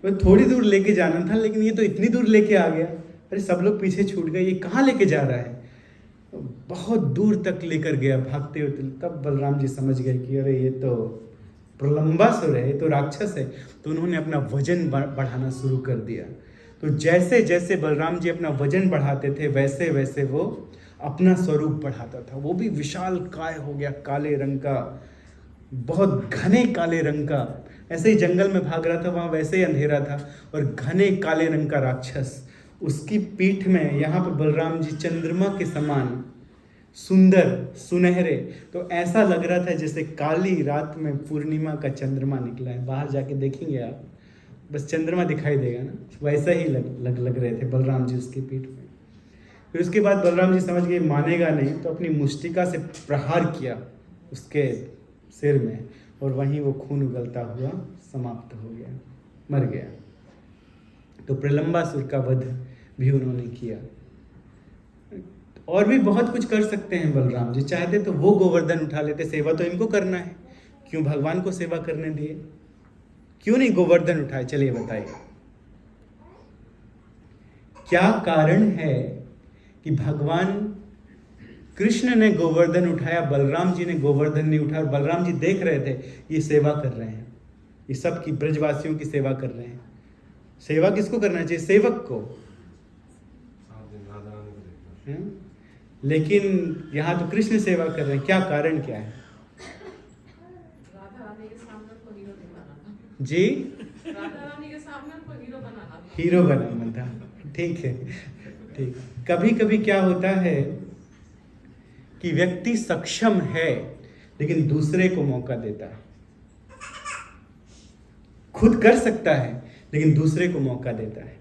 Speaker 1: वो थोड़ी दूर लेके जाना था लेकिन ये तो इतनी दूर लेके आ गया, अरे सब लोग पीछे छूट गए, ये कहाँ लेके जा रहा है। बहुत दूर तक लेकर गया भागते हुए। तब बलराम जी समझ गए कि अरे ये तो प्रलंबासुर है, ये तो राक्षस है। तो उन्होंने अपना वजन बढ़ाना शुरू कर दिया। तो जैसे जैसे बलराम जी अपना वजन बढ़ाते थे वैसे वैसे वो अपना स्वरूप बढ़ाता था। वो भी विशाल काय हो गया, काले रंग का, बहुत घने काले रंग का। ऐसे ही जंगल में भाग रहा था वहाँ वैसे ही अंधेरा था, और घने काले रंग का राक्षस। उसकी पीठ में यहाँ पर बलराम जी चंद्रमा के समान सुंदर सुनहरे, तो ऐसा लग रहा था जैसे काली रात में पूर्णिमा का चंद्रमा निकला है। बाहर जाके देखेंगे आप, बस चंद्रमा दिखाई देगा ना, वैसा ही लग रहे थे बलराम जी उसकी पीठ में। फिर उसके बाद बलराम जी समझ गए मानेगा नहीं, तो अपनी मुष्टिका से प्रहार किया उसके सिर में, और वहीं वो खून उगलता हुआ समाप्त हो गया, मर गया। तो प्रलंबासुर का वध भी उन्होंने किया। और भी बहुत कुछ कर सकते हैं बलराम जी, चाहते तो वो गोवर्धन उठा लेते, सेवा तो इनको करना है, क्यों भगवान को सेवा करने दिए, क्यों नहीं गोवर्धन उठाए। चलिए बताइए क्या कारण है कि भगवान कृष्ण ने गोवर्धन उठाया, बलराम जी ने गोवर्धन नहीं उठाया। बलराम जी देख रहे थे ये सेवा कर रहे हैं, ये सब की ब्रजवासियों की सेवा कर रहे हैं। सेवा किसको करना चाहिए? सेवक को। लेकिन यहाँ तो कृष्ण सेवा कर रहे हैं, क्या कारण क्या है जी? हीरो बनाना था, ठीक है, ठीक। कभी कभी क्या होता है कि व्यक्ति सक्षम है लेकिन दूसरे को मौका देता है, खुद कर सकता है लेकिन दूसरे को मौका देता है।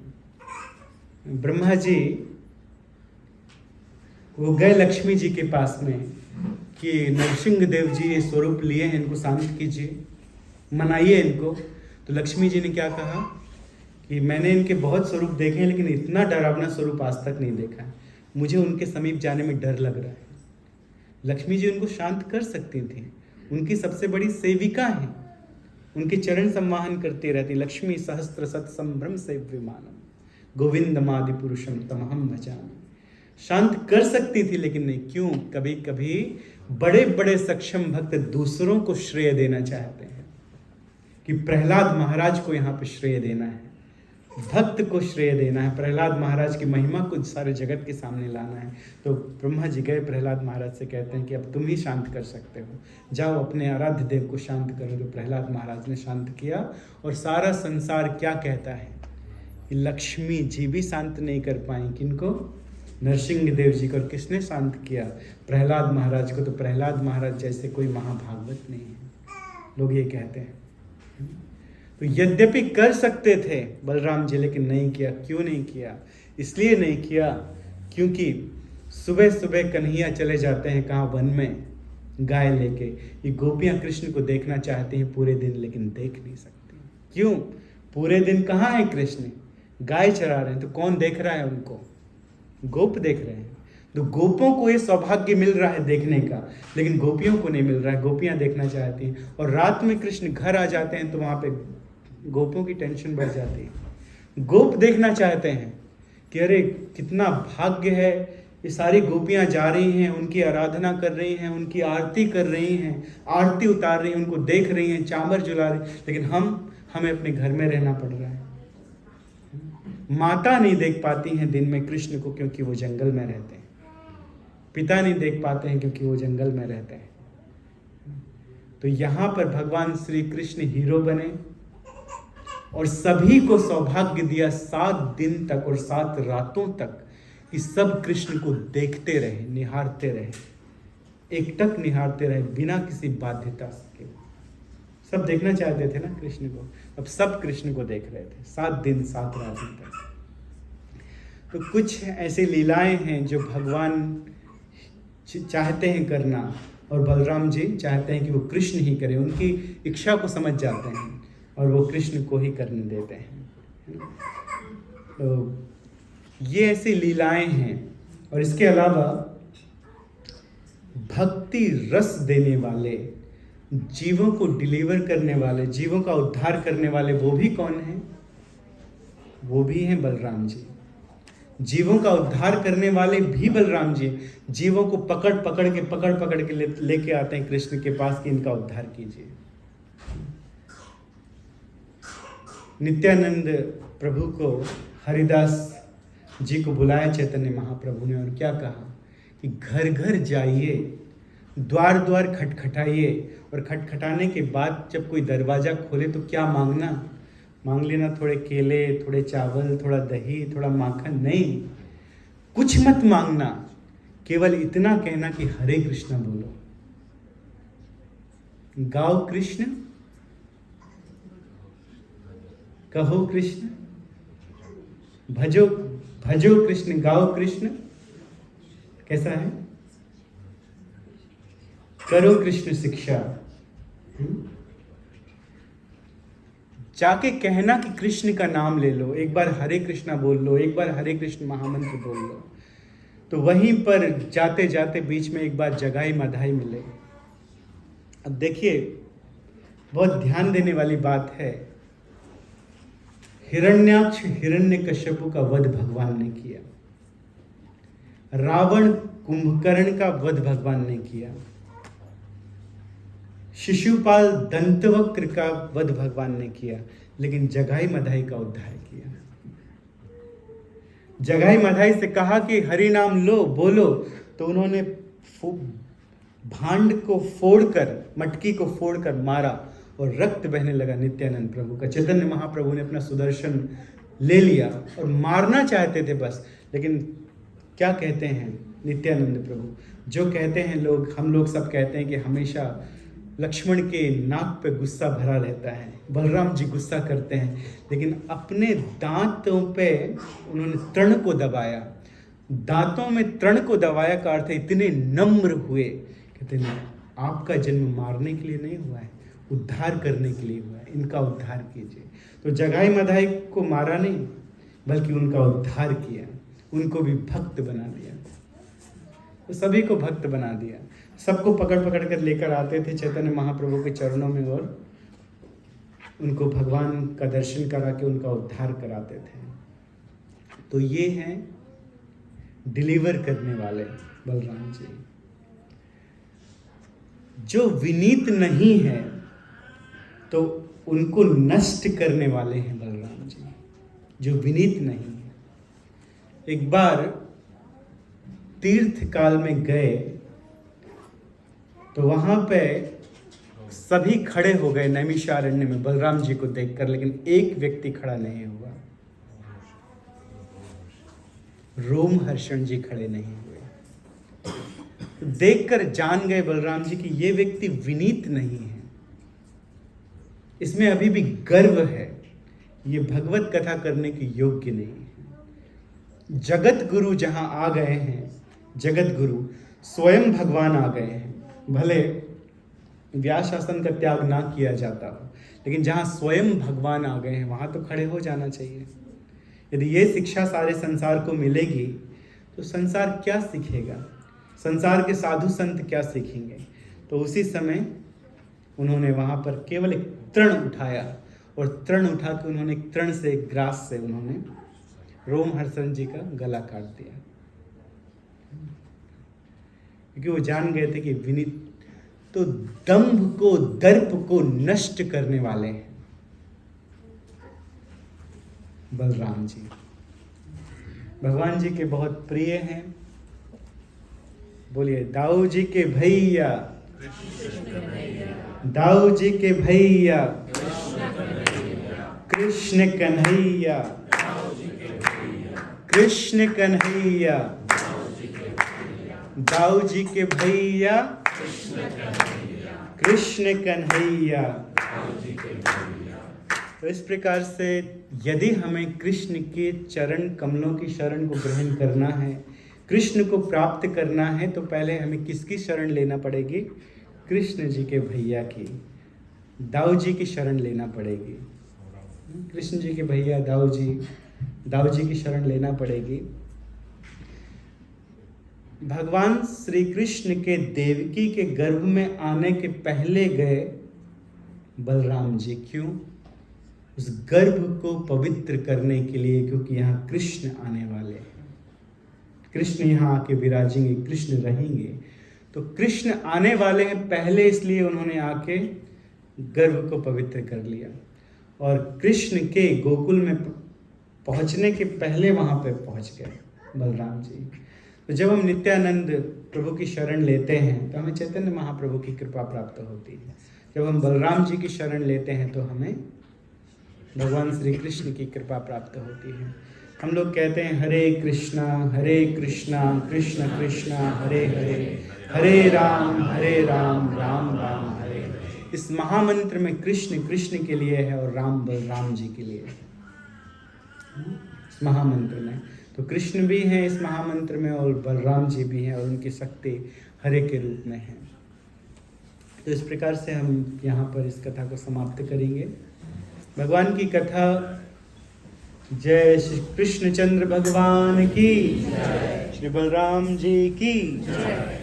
Speaker 1: ब्रह्मा जी वो गए लक्ष्मी जी के पास में कि नरसिंह देव जी ये स्वरूप लिए हैं, इनको शांत कीजिए, मनाइए इनको। तो लक्ष्मी जी ने क्या कहा कि मैंने इनके बहुत स्वरूप देखे हैं लेकिन इतना डरावना स्वरूप आज तक नहीं देखा है, मुझे उनके समीप जाने में डर लग रहा है। लक्ष्मी जी उनको शांत कर सकती थी, उनकी सबसे बड़ी सेविका है, उनके चरण सम्माहन करती रहती। लक्ष्मी सहस्त्र सत संभ्रम सेव्यमानम गोविंदमादि पुरुषम तमहम भजामि। शांत कर सकती थी लेकिन नहीं, क्यों? कभी कभी बड़े बड़े सक्षम भक्त दूसरों को श्रेय देना चाहते हैं कि प्रहलाद महाराज को यहाँ पे श्रेय देना है, भक्त को श्रेय देना है, प्रहलाद महाराज की महिमा को सारे जगत के सामने लाना है। तो ब्रह्मा जी गए प्रहलाद महाराज से, कहते हैं कि अब तुम ही शांत कर सकते हो, जाओ अपने आराध्य देव को शांत करो। तो प्रहलाद महाराज ने शांत किया, और सारा संसार क्या कहता है कि लक्ष्मी जी भी शांत नहीं कर पाई, किनको? नरसिंह देव जी को। और किसने शांत किया? प्रहलाद महाराज को। तो प्रहलाद महाराज जैसे कोई महाभागवत नहीं है, लोग ये कहते हैं। तो यद्यपि कर सकते थे बलराम जी, लेकिन नहीं किया। क्यों नहीं किया? इसलिए नहीं किया क्योंकि सुबह सुबह कन्हैया चले जाते हैं कहाँ? वन में गाय लेके। ये गोपियाँ कृष्ण को देखना चाहती हैं पूरे दिन, लेकिन देख नहीं सकती। क्यों? पूरे दिन कहाँ है कृष्ण? गाय चरा रहे हैं। तो कौन देख रहा है उनको? गोप देख रहे हैं। तो गोपों को ये सौभाग्य मिल रहा है देखने का, लेकिन गोपियों को नहीं मिल रहा है। गोपियाँ देखना चाहती हैं, और रात में कृष्ण घर आ जाते हैं तो वहाँ पे गोपों की टेंशन बढ़ जाती है। गोप देखना चाहते हैं कि अरे कितना भाग्य है, ये सारी गोपियाँ जा रही हैं, उनकी आराधना कर रही हैं, उनकी आरती कर रही हैं, आरती उतार रही हैं, उनको देख रही हैं, चामर जुला रही, लेकिन हमें अपने घर में रहना पड़ रहा है। माता नहीं देख पाती हैं दिन में कृष्ण को क्योंकि वो जंगल में रहते हैं, पिता नहीं देख पाते हैं क्योंकि वो जंगल में रहते हैं। तो यहाँ पर भगवान श्री कृष्ण हीरो बने, और सभी को सौभाग्य दिया 7 दिन तक और 7 रातों तक कि सब कृष्ण को देखते रहे, निहारते रहे, एकटक निहारते रहे बिना किसी बाध्यता के। सब देखना चाहते थे ना कृष्ण को, अब सब कृष्ण को देख रहे थे 7 दिन 7 रातों तक। तो कुछ ऐसी लीलाएं हैं जो भगवान चाहते हैं करना और बलराम जी चाहते हैं कि वो कृष्ण ही करें, उनकी इच्छा को समझ जाते हैं और वो कृष्ण को ही करने देते हैं। तो ये ऐसी लीलाएं हैं। और इसके अलावा भक्ति रस देने वाले, जीवों को डिलीवर करने वाले, जीवों का उद्धार करने वाले वो भी कौन हैं? वो भी हैं बलराम जी। जीवों का उद्धार करने वाले भी बलराम जी। जीवों को पकड़ पकड़ के लेके आते हैं कृष्ण के पास कि इनका उद्धार कीजिए। नित्यानंद प्रभु को हरिदास जी को बुलाया चैतन्य महाप्रभु ने और क्या कहा कि घर घर जाइए, द्वार द्वार खटखटाइए और खटखटाने के बाद जब कोई दरवाजा खोले तो क्या मांगना? मांग लेना थोड़े केले, थोड़े चावल, थोड़ा दही, थोड़ा माखन, नहीं, कुछ मत मांगना, केवल इतना कहना कि हरे कृष्ण बोलो, गाओ कृष्ण, कहो कृष्ण, भजो भजो कृष्ण, गाओ कृष्ण। कैसा है? करो कृष्ण शिक्षा। जाके कहना कि कृष्ण का नाम ले लो, एक बार हरे कृष्णा बोल लो, एक बार हरे कृष्ण महामंत्र बोल लो। तो वहीं पर जाते जाते बीच में एक बार जगाई मधाई मिले। अब देखिए, बहुत ध्यान देने वाली बात है। हिरण्याक्ष हिरण्यकश्यपु का वध भगवान ने किया, रावण कुंभकर्ण का वध भगवान ने किया, शिशुपाल दंतवक्र का वध भगवान ने किया, लेकिन जगाई मधाई का उद्धार किया। जगाई मधाई से कहा कि हरि नाम लो, बोलो, तो उन्होंने भांड को फोड़कर, मटकी को फोड़कर मारा और रक्त बहने लगा नित्यानंद प्रभु का। चैतन्य महाप्रभु ने अपना सुदर्शन ले लिया और मारना चाहते थे बस, लेकिन क्या कहते हैं नित्यानंद प्रभु? जो कहते हैं लोग, हम लोग सब कहते हैं कि हमेशा लक्ष्मण के नाक पे गुस्सा भरा रहता है, बलराम जी गुस्सा करते हैं, लेकिन अपने दांतों पे उन्होंने तृण को दबाया। दांतों में तृण को दबाया का अर्थ इतने नम्र हुए, कहते हैं आपका जन्म मारने के लिए नहीं हुआ है, उद्धार करने के लिए हुआ है, इनका उद्धार कीजिए। तो जगाई मधाई को मारा नहीं, बल्कि उनका उद्धार किया, उनको भी भक्त बना दिया, तो सभी को भक्त बना दिया। सबको पकड़ पकड़ कर लेकर आते थे चैतन्य महाप्रभु के चरणों में और उनको भगवान का दर्शन करा के उनका उद्धार कराते थे। तो ये हैं डिलीवर करने वाले बलराम जी। जो विनीत नहीं है तो उनको नष्ट करने वाले हैं बलराम जी, जो विनीत नहीं है। एक बार तीर्थ काल में गए तो वहां पे सभी खड़े हो गए नैमिषारण्य में बलराम जी को देखकर, लेकिन एक व्यक्ति खड़ा नहीं हुआ। रोमहर्षण जी खड़े नहीं हुए। तो देखकर जान गए बलराम जी कि ये व्यक्ति विनीत नहीं है, इसमें अभी भी गर्व है, ये भगवत कथा करने के योग्य नहीं है। जगत गुरु जहां आ गए हैं, जगत गुरु स्वयं भगवान आ गए हैं। भले व्यास आसन का त्याग ना किया जाता हो, लेकिन जहाँ स्वयं भगवान आ गए हैं वहाँ तो खड़े हो जाना चाहिए। यदि ये शिक्षा सारे संसार को मिलेगी तो संसार क्या सीखेगा, संसार के साधु संत क्या सीखेंगे? तो उसी समय उन्होंने वहाँ पर केवल एक तृण उठाया और तृण उठा के उन्होंने एक तृण से, एक ग्रास से उन्होंने रोमहर्षण जी का गला काट दिया, क्योंकि वो जान गए थे कि विनीत तो दंभ को, दर्प को नष्ट करने वाले हैं बलराम जी। भगवान जी के बहुत प्रिय हैं। बोलिए दाऊ जी के भैया, दाऊ जी के भैया, कृष्ण कन्हैया, कृष्ण कन्हैया, दाऊ जी के भैया, कृष्ण कन्हैया। तो इस प्रकार से यदि हमें कृष्ण के चरण कमलों की शरण को ग्रहण करना है, कृष्ण को प्राप्त करना है, तो पहले हमें किसकी शरण लेना पड़ेगी? कृष्ण जी के भैया की, दाऊ जी की शरण लेना पड़ेगी। कृष्ण जी के भैया दाऊ जी की शरण लेना पड़ेगी। भगवान श्री कृष्ण के देवकी के गर्भ में आने के पहले गए बलराम जी। क्यों? उस गर्भ को पवित्र करने के लिए, क्योंकि यहाँ कृष्ण आने वाले हैं। कृष्ण यहाँ आके विराजेंगे, कृष्ण रहेंगे, तो कृष्ण आने वाले हैं पहले, इसलिए उन्होंने आके गर्भ को पवित्र कर लिया। और कृष्ण के गोकुल में पहुँचने के पहले वहाँ पे पहुँच गए बलराम जी। तो जब हम नित्यानंद प्रभु की शरण लेते हैं तो हमें चैतन्य महाप्रभु की कृपा प्राप्त होती है। जब हम बलराम जी की शरण लेते हैं तो हमें भगवान श्री कृष्ण की कृपा प्राप्त होती है। हम लोग कहते हैं हरे कृष्णा कृष्ण कृष्णा हरे हरे, हरे राम राम राम हरे। इस महामंत्र में कृष्ण कृष्ण के लिए है और राम बलराम जी के लिए। इस महामंत्र में तो कृष्ण भी हैं इस महामंत्र में और बलराम जी भी हैं, और उनकी शक्ति हरे के रूप में है। तो इस प्रकार से हम यहाँ पर इस कथा को समाप्त करेंगे। भगवान की कथा। जय श्री कृष्णचंद्र भगवान की, श्री बलराम जी की जय।